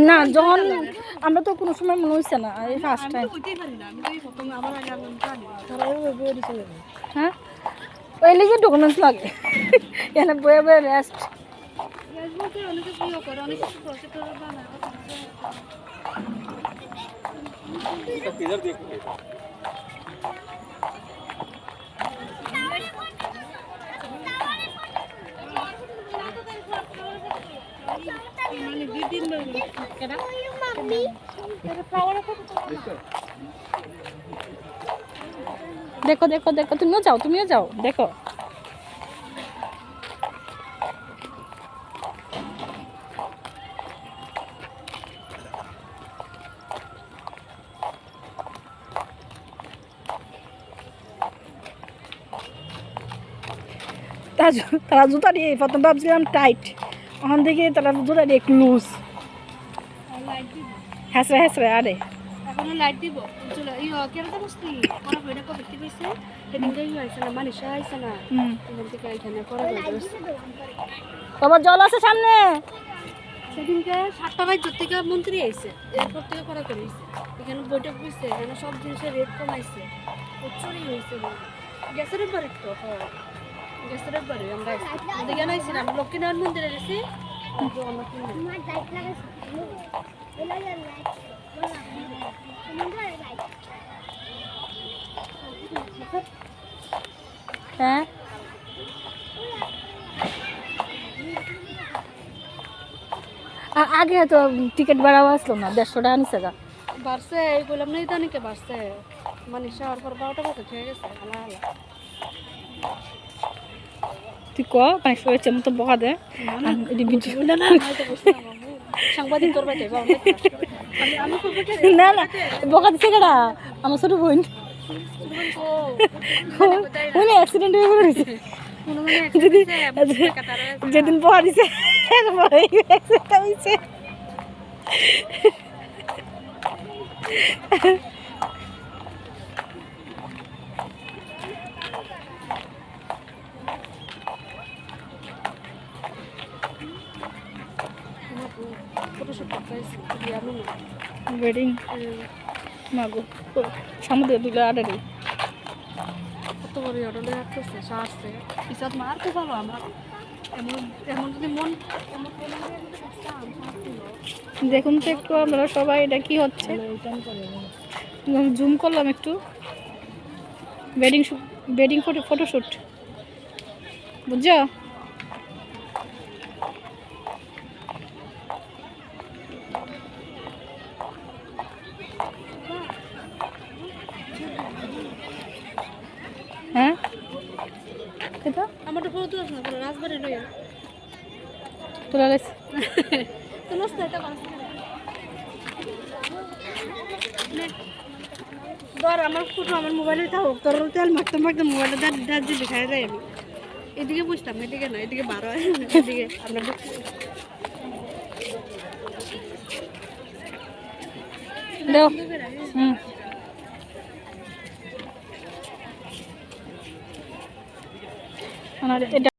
না যখন আমরা তো কোনো সময় মনে হচ্ছে না এই ফার্স্ট টাইম। হ্যাঁ ওই লিগে ডকুমেন্টস লাগে এখানে বয়ে বয়ে রেস্ট। দেখো দেখো দেখো তুমিও যাও দেখো। তারা জুতা দিয়ে প্রথম ভাবছিলাম টাইট, ওখান থেকে তারা জুতা দিয়ে একটু লুজ হ্যাঁসড়ে হ্যাঁসড়ে। আরে এখনো লাইট দিব চলো কেরাতে বসতি পড়া বইটা কবে দেখতে পাইছে সেদিনকে আইছে না মানিশা আইছে না এখান থেকে এখানে পড়া বইছে বাবা জল আছে সামনে। সেদিনকে 7টা বাজে থেকে মন্ত্রী আইছে এরপর থেকে পড়া করেছে এখানে বৈঠক হইছে এখানে সব জিনিসের রেট কমাইছে প্রচুরই হয়েছে গ্যাসের উপরে তো গ্যাসের উপরে আমরা ওদিকে আইছিলাম লক্ষ্মীনারায়ণ মন্দিরে গেছি হ্যাঁ আগে তো টিকিট ভাড়াও আসলো না 150 টাকা নিছে গা বাড়ছে এই বললাম না ইদানিকে বাড়ছে মানে শহর পর 12টা বাজে খেয়ে গেছে আলা তুই ক পাঁচশো হয়েছে মতো বকা দে সাংবাদিক তোর বাড়ি না না বকা দিচ্ছে কেডা আমার ছোট বোন উনি অ্যাক্সিডেন্ট হয়ে পড়েছে যেদিন বকা দিছে হয়েছে ওয়েডিং মাগো সামুদ্রে দুলে আড়ারে কত বড় অর্ডারে আসছে আসছে পিছত মারতে পারবো আমার এমন এমন যদি মন দেখুন তো একটু আমরা সবাই এটা কি হচ্ছে জুম করলাম একটু ওয়েডিং ফটোশুট বুঝছো। হ্যাঁ আমার তো ফটো আছে না রাজবাড়ি লইয়া তোলা গেছে তো নষ্ট এটা ধর আমার ফটো আমার মোবাইলে থাকুক তোর তেল মাখতে মাখতে মোবাইলে দাঁত দিয়ে দেখাই যায় আমি এদিকে বুঝতাম এদিকে না এদিকে 12 এদিকে আমরা দাও এটা